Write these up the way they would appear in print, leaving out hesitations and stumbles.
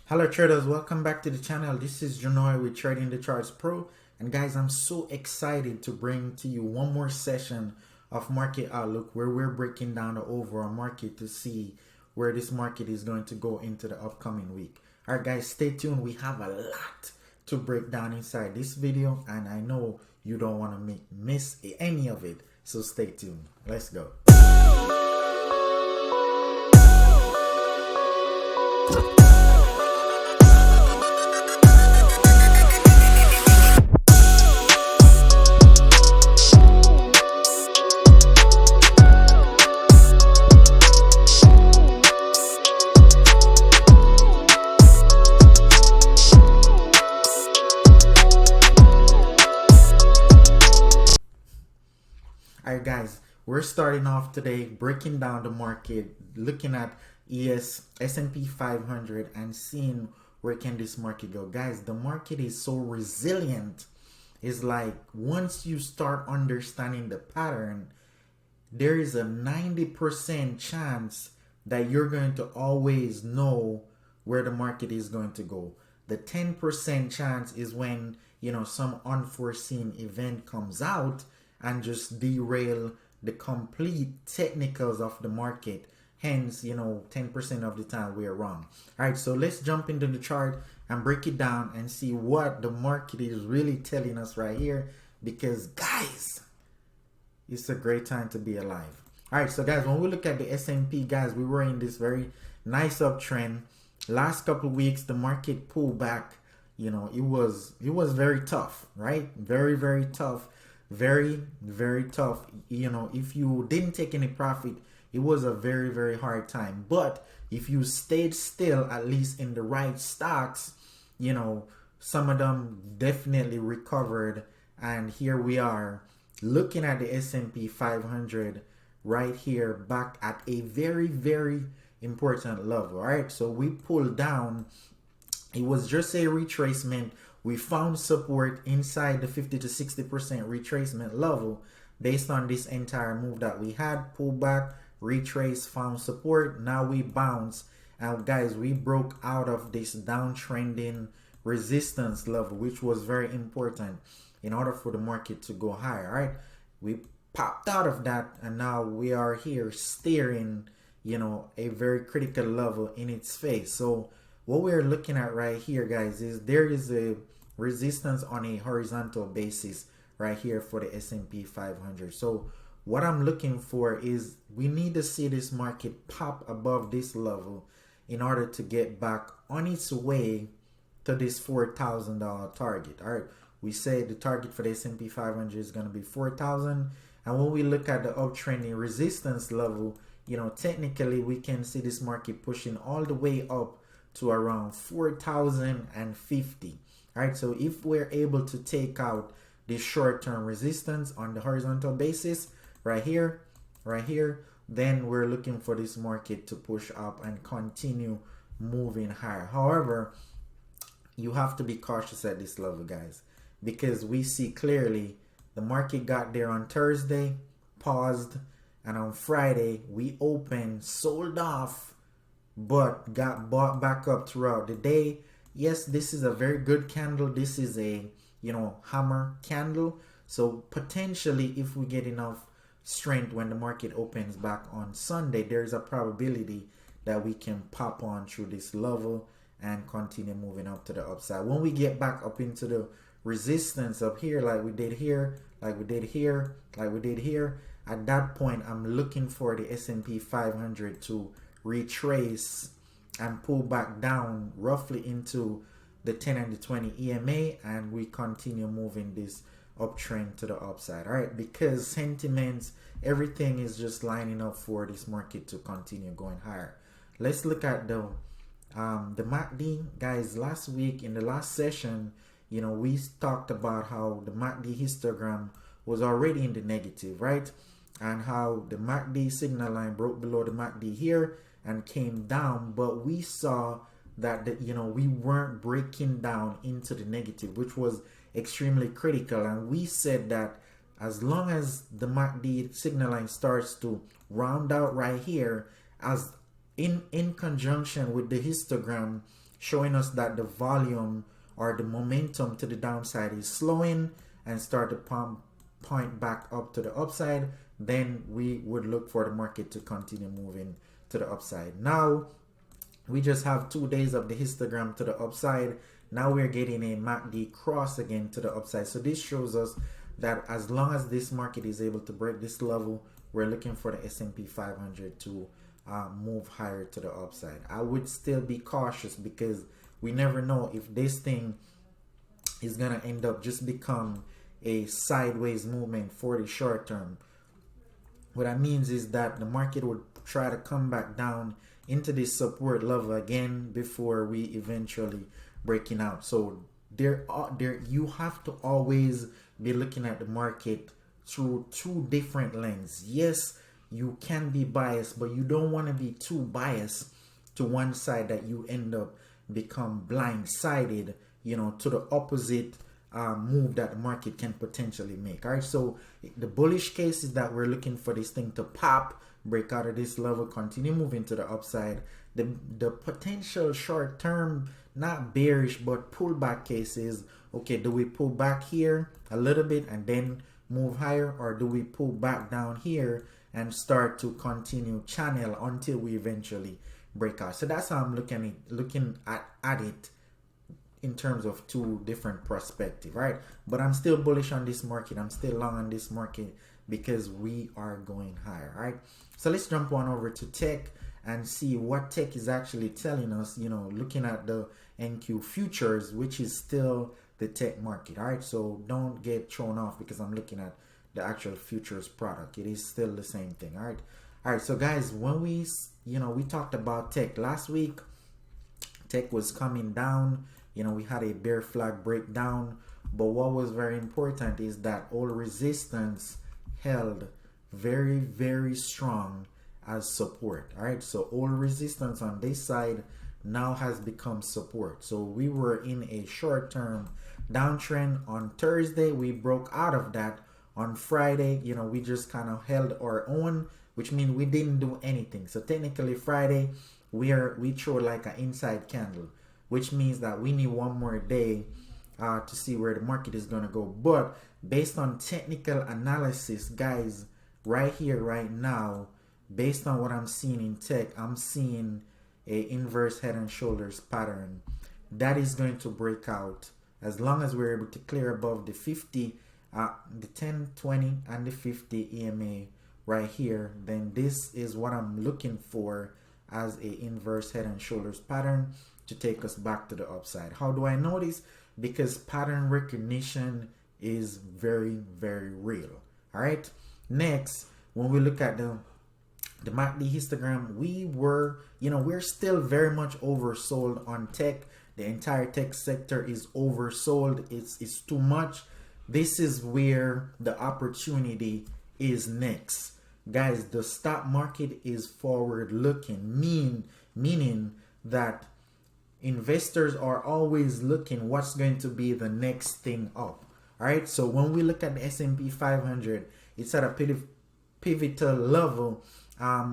Hello traders, welcome back to the channel. This is Janoy with Trading the Charts Pro, and guys, I'm so excited to bring to you one more session of Market Outlook where we're breaking down the overall market to see where this market is going to go into the upcoming week. All right guys, stay tuned. We have a lot to break down inside this video, and I know you don't want to miss any of it, so stay tuned. Let's go. Alright guys, we're starting off today breaking down the market, looking at S&P 500 and seeing where can this market go. Guys, the market is so resilient. It's like once you start understanding the pattern, there is a 90% chance that you're going to always know where the market is going to go. The 10% chance is when, some unforeseen event comes out and just derail the complete technicals of the market. Hence, 10% of the time we're wrong. All right, so let's jump into the chart and break it down and see what the market is really telling us right here. Because guys, it's a great time to be alive. All right, so guys, when we look at the S&P, guys, we were in this very nice uptrend. Last couple of weeks, the market pulled back. It was very tough, right? Very, very tough. Very, very tough. If you didn't take any profit, it was a very, very hard time. But if you stayed still, at least in the right stocks, some of them definitely recovered. And here we are looking at the S&P 500 right here, back at a very, very important level. All right, so we pulled down. It was just a retracement. We found support inside the 50 to 60% retracement level based on this entire move that we had. Pull back, retrace, found support. Now we bounce. And guys, we broke out of this downtrending resistance level, which was very important in order for the market to go higher. All right, we popped out of that, and now we are here staring, a very critical level in its face. So what we're looking at right here, guys, is there is a resistance on a horizontal basis right here for the S&P 500. So what I'm looking for is we need to see this market pop above this level in order to get back on its way to this $4,000 target. All right, we say the target for the S&P 500 is going to be 4,000, and when we look at the uptrending resistance level, technically we can see this market pushing all the way up to around 4,050. All right, so if we're able to take out this short-term resistance on the horizontal basis right here, then we're looking for this market to push up and continue moving higher. However, you have to be cautious at this level, guys, because we see clearly the market got there on Thursday, paused, and on Friday we opened, sold off, but got bought back up throughout the day. Yes, this is a very good candle. This is a hammer candle. So potentially, if we get enough strength when the market opens back on Sunday, there's a probability that we can pop on through this level and continue moving up to the upside. When we get back up into the resistance up here, like we did here, like we did here, like we did here, at that point I'm looking for the S&P 500 to retrace and pull back down roughly into the 10 and the 20 EMA, and we continue moving this uptrend to the upside. All right, because sentiments, everything is just lining up for this market to continue going higher. Let's look at the MACD, guys. Last week in the last session, we talked about how the MACD histogram was already in the negative, right? And how the MACD signal line broke below the MACD here and came down, but we saw that we weren't breaking down into the negative, which was extremely critical. And we said that as long as the MACD signal line starts to round out right here, as in conjunction with the histogram, showing us that the volume or the momentum to the downside is slowing and start to point back up to the upside, then we would look for the market to continue moving to the upside. Now we just have 2 days of the histogram to the upside. Now we're getting a MACD cross again to the upside. So this shows us that as long as this market is able to break this level, we're looking for the S&P 500 to move higher to the upside. I would still be cautious because we never know if this thing is gonna end up just become a sideways movement for the short term. What that means is that the market would try to come back down into this support level again before we eventually breaking out. So there you have to always be looking at the market through two different lenses. Yes, you can be biased, but you don't want to be too biased to one side that you end up become blindsided, you know, to the opposite move that the market can potentially make. All right, so the bullish case is that we're looking for this thing to pop, break out of this level, continue moving to the upside. The potential short term, not bearish but pullback case is, okay, do we pull back here a little bit and then move higher, or do we pull back down here and start to continue channel until we eventually break out? So that's how I'm looking at it in terms of two different perspectives, right? But I'm still bullish on this market. I'm still long on this market because we are going higher, right? So let's jump on over to tech and see what tech is actually telling us, you know, looking at the NQ futures, which is still the tech market. All right, so don't get thrown off because I'm looking at the actual futures product. It is still the same thing. All right, so guys, when we talked about tech last week, tech was coming down. You know, we had a bear flag breakdown, but what was very important is that all resistance held very, very strong as support. All right, so all resistance on this side now has become support. So we were in a short-term downtrend on Thursday. We broke out of that on Friday. You know, we just kind of held our own, which means we didn't do anything. So technically Friday we throw like an inside candle, which means that we need one more day to see where the market is going to go. But based on technical analysis, guys, right here, right now, based on what I'm seeing in tech, I'm seeing a inverse head and shoulders pattern that is going to break out as long as we're able to clear above the 50, the 10, 20, and the 50 EMA right here. Then this is what I'm looking for as a inverse head and shoulders pattern to take us back to the upside. How do I know this? Because pattern recognition is very, very real. All right, next, when we look at the MACD histogram, we're still very much oversold on tech. The entire tech sector is oversold. It's too much. This is where the opportunity is next, guys. The stock market is forward looking, meaning that investors are always looking what's going to be the next thing up. All right, so when we look at the S&P 500, it's at a pivotal level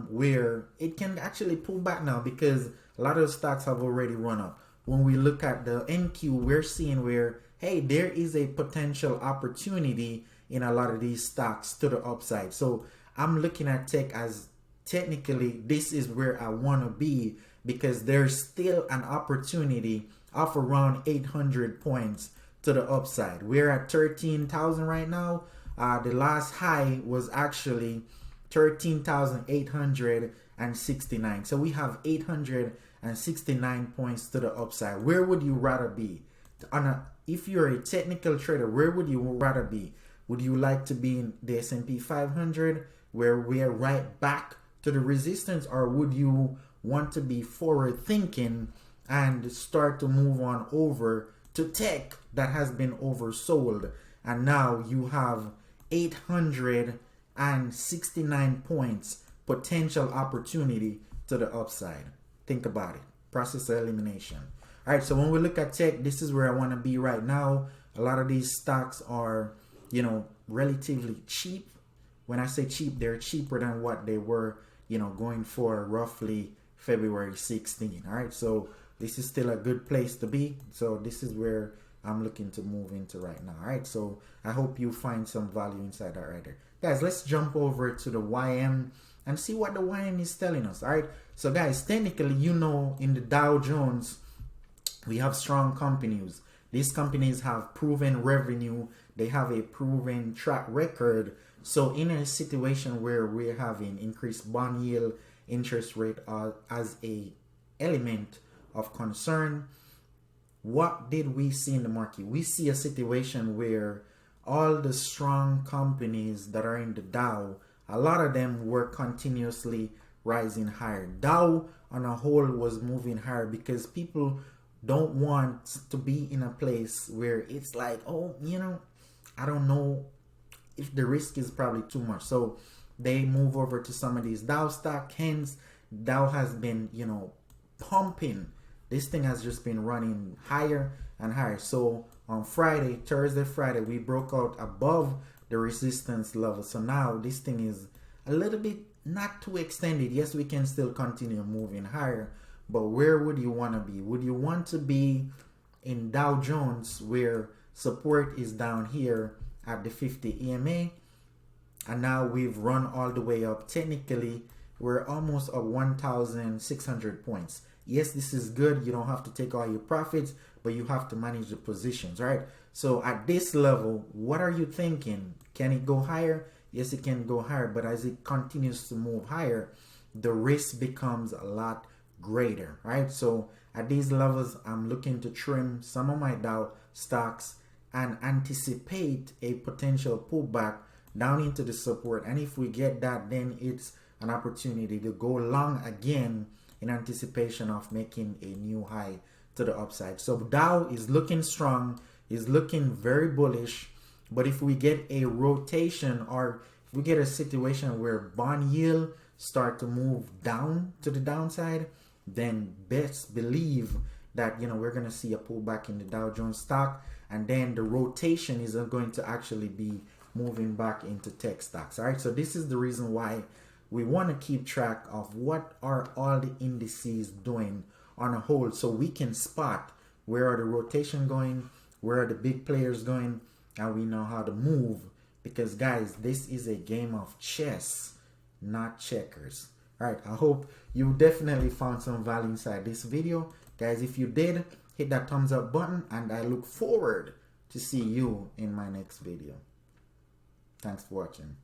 where it can actually pull back now because a lot of stocks have already run up. When we look at the NQ, we're seeing where, hey, there is a potential opportunity in a lot of these stocks to the upside. So I'm looking at tech as technically this is where I want to be because there's still an opportunity of around 800 points to the upside. We're at 13,000 right now. The last high was actually 13,869. So we have 869 points to the upside. Where would you rather be? If you're a technical trader, where would you rather be? Would you like to be in the S&P 500 where we're right back to the resistance, or would you want to be forward thinking and start to move on over to tech that has been oversold, and now you have 869 points potential opportunity to the upside? Think about it. Process of elimination. All right, so when we look at tech, this is where I want to be right now. A lot of these stocks are, relatively cheap. When I say cheap, they're cheaper than what they were, going for roughly February 16. All right, so this is still a good place to be. So this is where I'm looking to move into right now. All right, so I hope you find some value inside that right there. Guys, let's jump over to the YM and see what the YM is telling us. All right, so guys, technically, you know, in the Dow Jones, we have strong companies. These companies have proven revenue. They have a proven track record. So in a situation where we're having increased bond yield, interest rate as a element of concern, what did we see in the market? We see a situation where all the strong companies that are in the Dow, a lot of them were continuously rising higher. Dow on a whole was moving higher because people don't want to be in a place where it's like, oh, you know, I don't know if the risk is probably too much. So they move over to some of these Dow stock. Hence, Dow has been, you know, pumping. This thing has just been running higher and higher. So on Thursday, Friday, we broke out above the resistance level. So now this thing is a little bit not too extended. Yes, we can still continue moving higher, but where would you want to be? Would you want to be in Dow Jones where support is down here at the 50 EMA? And now we've run all the way up. Technically, we're almost at 1,600 points. Yes, this is good. You don't have to take all your profits, but you have to manage the positions, right? So at this level, what are you thinking? Can it go higher? Yes, it can go higher, but as it continues to move higher, the risk becomes a lot greater, right? So at these levels, I'm looking to trim some of my Dow stocks and anticipate a potential pullback down into the support. And if we get that, then it's an opportunity to go long again in anticipation of making a new high to the upside. So Dow is looking strong, is looking very bullish. But if we get a rotation, or if we get a situation where bond yield start to move down to the downside, then best believe that, you know, we're going to see a pullback in the Dow Jones stock, and then the rotation is going to actually be moving back into tech stocks. All right, so this is the reason why we want to keep track of what are all the indices doing on a whole, so we can spot where are the rotation going, where are the big players going, and we know how to move. Because guys, this is a game of chess, not checkers. All right, I hope you definitely found some value inside this video. Guys, if you did, hit that thumbs up button, and I look forward to see you in my next video. Thanks for watching.